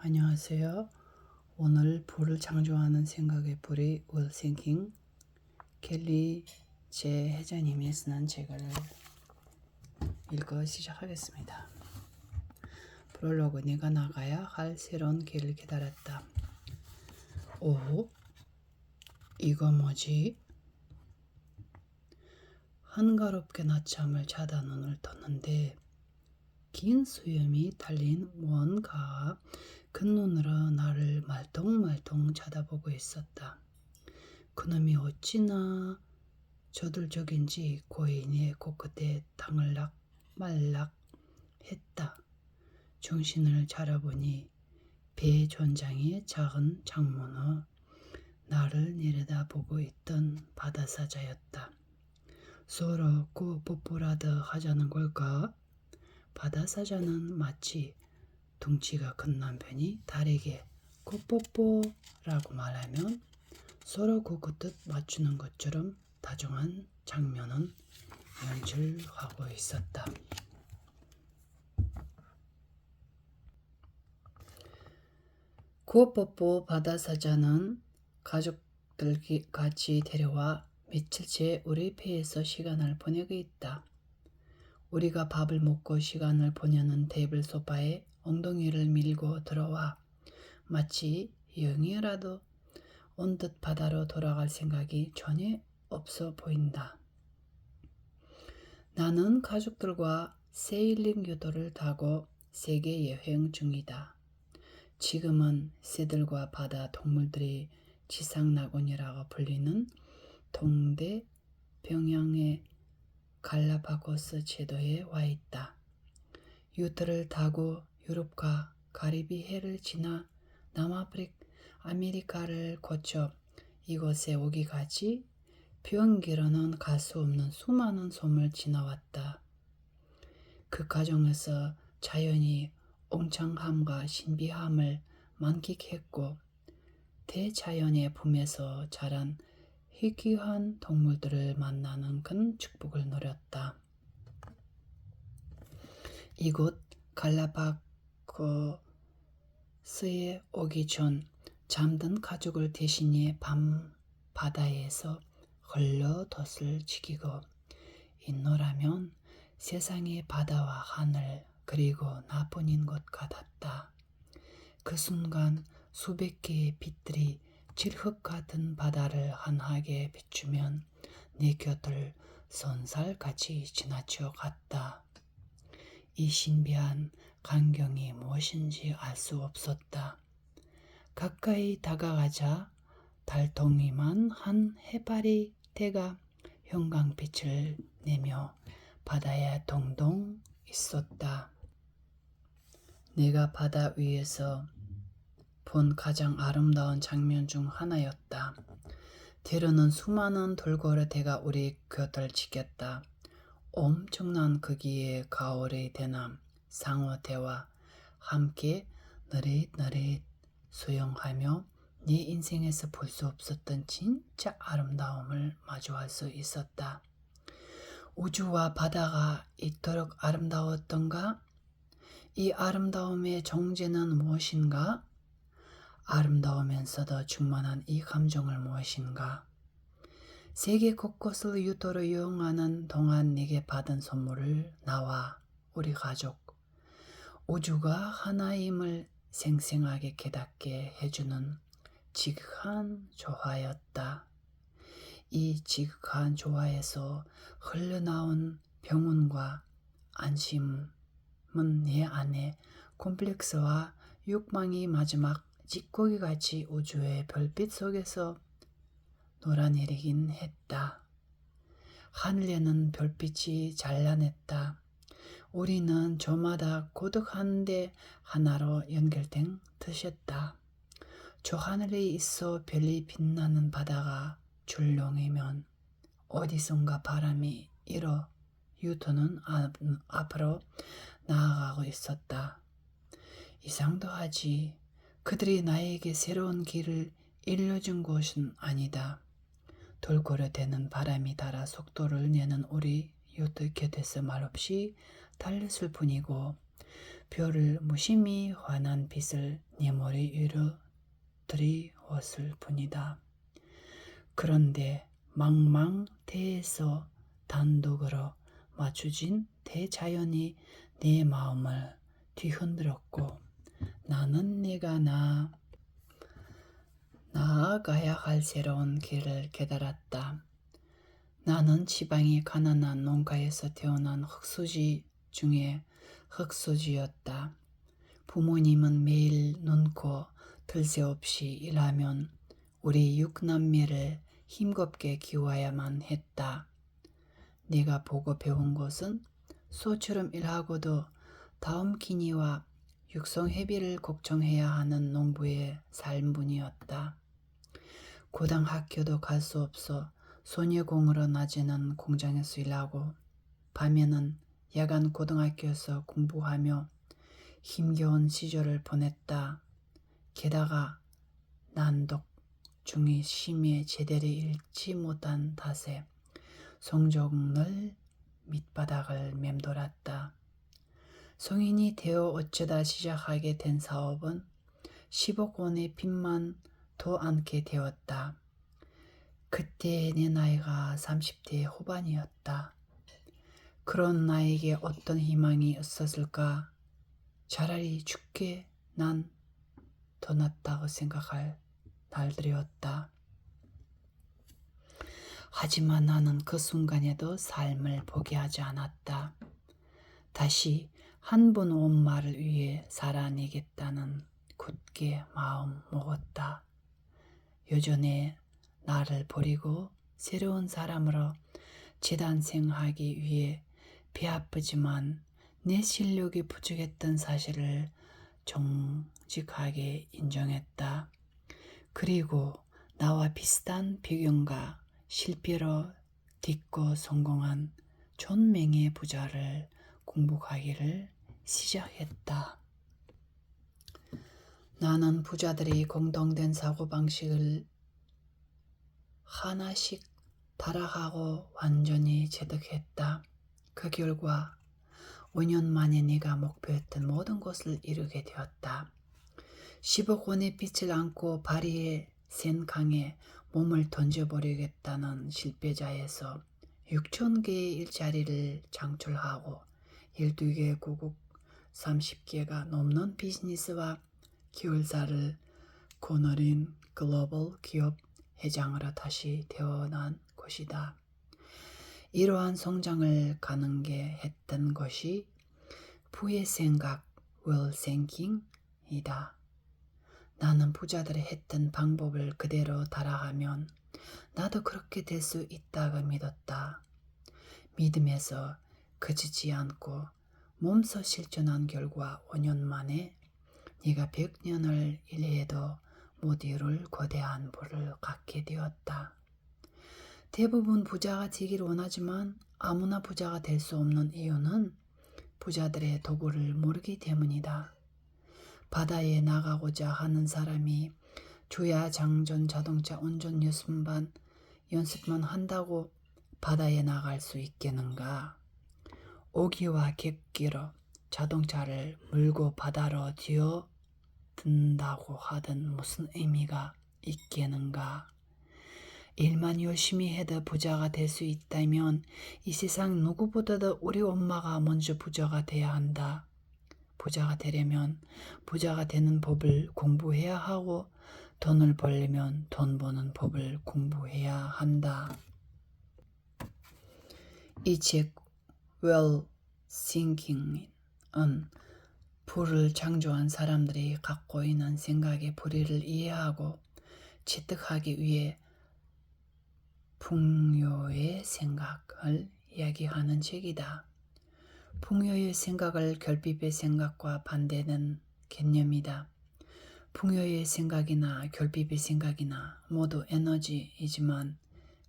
안녕하세요. 오늘 불을 창조하는 생각의 불이 Will Thinking 켈리 제 회장님이 쓰는 책을 읽어 시작하겠습니다. 프롤로그. 내가 나가야 할 새로운 길을 기다렸다. 오후? 이거 뭐지? 한가롭게 낮잠을 자다 눈을 떴는데 긴 수염이 달린 무언가가 큰 눈으로 나를 말똥말똥 쳐다보고 있었다. 그놈이 어찌나 저돌적인지 고인의 코끝에 당을락 말락 했다. 정신을 차려보니 배 전장의 작은 창문으로 나를 내려다보고 있던 바다사자였다. 서로 뽀뽀라도 하자는 걸까? 바다사자는 마치 덩치가 큰 남편이 딸에게 뽀뽀뽀라고 말하면 서로 코끝 맞추는 것처럼 다정한 장면은 연출하고 있었다. 뽀뽀뽀 바다사자는 가족들 같이 데려와 며칠째 우리 배에서 시간을 보내고 있다. 우리가 밥을 먹고 시간을 보내는 테이블 소파에 엉덩이를 밀고 들어와 마치 영이라도 온 듯 바다로 돌아갈 생각이 전혀 없어 보인다. 나는 가족들과 세일링 요트를 타고 세계 여행 중이다. 지금은 새들과 바다 동물들이 지상낙원이라고 불리는 동대평양의 갈라파고스 제도에 와 있다. 요트를 타고 유럽과 카리비해를 지나 남아메리카를 거쳐 이곳에 오기까지 비행기로는 갈 수 없는 수많은 섬을 지나왔다. 그 과정에서 자연이 엉창함과 신비함을 만끽했고 대자연의 품에서 자란 희귀한 동물들을 만나는 큰 축복을 누렸다. 이곳 갈라파고스에 오기 전 잠든 가족을 대신해 밤 바다에서 홀로돛을 지키고 있노라면 세상의 바다와 하늘 그리고 나뿐인 것 같았다. 그 순간 수백 개의 빛들이 칠흑 같은 바다를 환하게 비추면 내 곁을 손살같이 지나쳐 갔다. 이 신비한 광경이 무엇인지 알 수 없었다. 가까이 다가가자 달덩이만 한 해파리 대가 형광빛을 내며 바다에 동동 있었다. 내가 바다 위에서 본 가장 아름다운 장면 중 하나였다. 때로는 수많은 돌고래대가 우리 곁을 지켰다. 엄청난 크기의 가오리 대남 상어대와 함께 느릿느릿 수영하며 네 인생에서 볼 수 없었던 진짜 아름다움을 마주할 수 있었다. 우주와 바다가 이토록 아름다웠던가? 이 아름다움의 정체는 무엇인가? 아름다우면서도 충만한 이 감정을 무엇인가? 세계 곳곳을 유토로 여행하는 동안 내게 받은 선물을 나와 우리 가족, 우주가 하나임을 생생하게 깨닫게 해주는 지극한 조화였다. 이 지극한 조화에서 흘러나온 평온과 안심은 내 안에 콤플렉스와 욕망이 마지막 찌꺼기같이 우주의 별빛 속에서 놀아내리긴 했다. 하늘에는 별빛이 찬란했다. 우리는 저마다 고독한데 하나로 연결된 듯했다. 저 하늘에 있어 별이 빛나는 바다가 출렁이면 어디선가 바람이 일어 유토는 앞으로 나아가고 있었다. 이상도 하지. 그들이 나에게 새로운 길을 일러준 것은 아니다. 돌고래대는 바람이 달아 속도를 내는 우리 요트 곁에서 말없이 달렸을 뿐이고 별을 무심히 환한 빛을 네 머리 위로 들이웠을 뿐이다. 그런데 망망대해에서 단독으로 맞춰진 대자연이 내 마음을 뒤흔들었고 나는 내가 나아가야 할 새로운 길을 깨달았다. 나는 지방이 가난한 농가에서 태어난 흙수지 중에 흙수지였다. 부모님은 매일 눈코 들 새 없이 일하면 우리 6남매를 힘겹게 키워야만 했다. 내가 보고 배운 것은 소처럼 일하고도 다음 기니와 육성회비를 걱정해야 하는 농부의 삶뿐이었다. 고등학교도 갈 수 없어 소녀공으로 낮에는 공장에서 일하고 밤에는 야간 고등학교에서 공부하며 힘겨운 시절을 보냈다. 게다가 난독 중이 심해 제대로 읽지 못한 탓에 성적은 늘 밑바닥을 맴돌았다. 성인이 되어 어쩌다 시작하게 된 사업은 10억 원의 빚만 더 안게 되었다. 그때 내 나이가 30대 후반이었다. 그런 나에게 어떤 희망이 있었을까? 차라리 죽게 난 더 낫다고 생각할 날들이었다. 하지만 나는 그 순간에도 삶을 포기하지 않았다. 다시 한 번 엄마를 위해 살아내겠다는 굳게 마음 먹었다. 여전히 나를 버리고 새로운 사람으로 재탄생하기 위해 배아프지만 내 실력이 부족했던 사실을 정직하게 인정했다. 그리고 나와 비슷한 배경과 실패로 딛고 성공한 존명의 부자를 공부하기를 시작했다. 나는 부자들이 공통된 사고방식을 하나씩 따라가고 완전히 체득했다. 그 결과 5년 만에 내가 목표했던 모든 것을 이루게 되었다. 10억 원의 빚을 안고 바리에 센 강에 몸을 던져버리겠다는 실패자에서 6,000개의 일자리를 창출하고 12개국국 30개가 넘는 비즈니스와 기울사를 거느린 글로벌 기업 회장으로 다시 태어난 것이다. 이러한 성장을 가능하게 했던 것이 부의 생각, well thinking이다. 나는 부자들이 했던 방법을 그대로 따라가면 나도 그렇게 될 수 있다고 믿었다. 믿음에서 그치지 않고 몸소 실천한 결과 5년 만에 네가 100년을 일해도 못 이룰 거대한 부를 갖게 되었다. 대부분 부자가 되길 원하지만 아무나 부자가 될 수 없는 이유는 부자들의 도구를 모르기 때문이다. 바다에 나가고자 하는 사람이 주야 장전 자동차 운전 연습만 한다고 바다에 나갈 수 있겠는가? 오기와 객기로 자동차를 몰고 바다로 뛰어든다고 하든 무슨 의미가 있겠는가? 일만 열심히 해도 부자가 될 수 있다면 이 세상 누구보다도 우리 엄마가 먼저 부자가 돼야 한다. 부자가 되려면 부자가 되는 법을 공부해야 하고 돈을 벌려면 돈 버는 법을 공부해야 한다. 이 책 well thinking은 부를 창조한 사람들이 갖고 있는 생각의 뿌리를 이해하고 체득하기 위해 풍요의 생각을 이야기하는 책이다. 풍요의 생각을 결핍의 생각과 반대는 개념이다. 풍요의 생각이나 결핍의 생각이나 모두 에너지이지만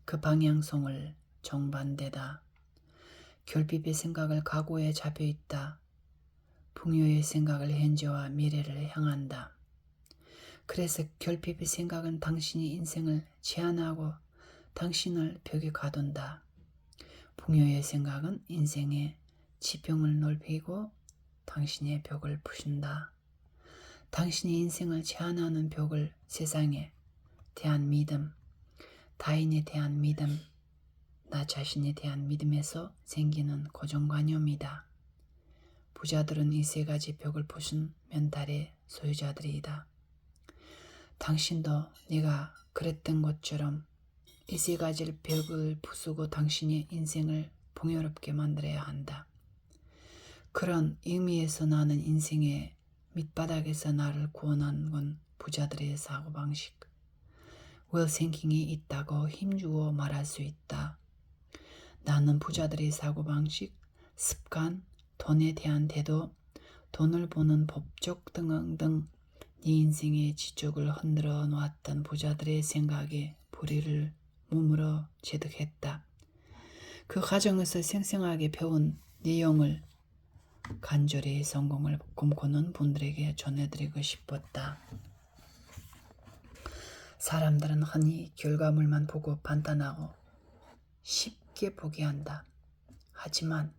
그 방향성을 정반대다. 결핍의 생각을 과거에 잡혀있다. 풍요의 생각을 현재와 미래를 향한다. 그래서 결핍의 생각은 당신의 인생을 제한하고 당신을 벽에 가둔다. 풍요의 생각은 인생의 지평을 넓히고 당신의 벽을 부순다. 당신의 인생을 제한하는 벽을 세상에 대한 믿음, 타인에 대한 믿음, 나 자신에 대한 믿음에서 생기는 고정관념이다. 부자들은 이 세 가지 벽을 부순 멘탈의 소유자들이다. 당신도 네가 그랬던 것처럼 이 세 가지 벽을 부수고 당신의 인생을 풍요롭게 만들어야 한다. 그런 의미에서 나는 인생의 밑바닥에서 나를 구원한 건 부자들의 사고방식, 웰싱킹이 있다고 힘주어 말할 수 있다. 나는 부자들의 사고방식, 습관, 돈에 대한 태도, 돈을 버는 법적 등등 네 인생의 지적을 흔들어 놓았던 부자들의 생각에 불의를 몸으로 체득했다. 그 과정에서 생생하게 배운 내용을 간절히 성공을 꿈꾸는 분들에게 전해드리고 싶었다. 사람들은 흔히 결과물만 보고 판단하고 쉽게 포기한다. 하지만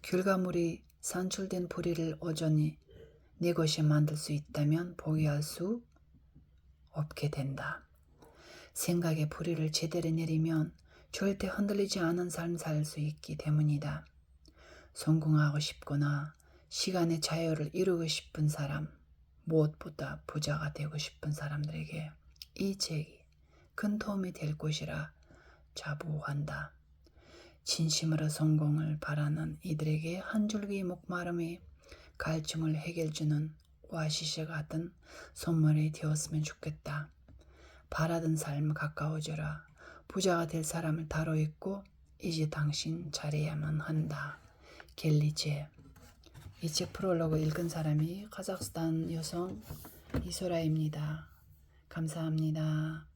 결과물이 산출된 불의를 온전히 내 것이 만들 수 있다면 포기할 수 없게 된다. 생각의 불의를 제대로 내리면 절대 흔들리지 않은 삶 살 수 있기 때문이다. 성공하고 싶거나 시간의 자유를 이루고 싶은 사람, 무엇보다 부자가 되고 싶은 사람들에게 이 책이 큰 도움이 될 것이라 자부한다. 진심으로 성공을 바라는 이들에게 한 줄기 목마름의 갈증을 해결주는 오아시스 같은 선물이 되었으면 좋겠다. 바라던 삶 가까워져라. 부자가 될 사람을 따로 있고 이제 당신 잘해야만 한다. 겔리제. 이 책 프롤로그 읽은 사람이 카자흐스탄 여성 이소라입니다. 감사합니다.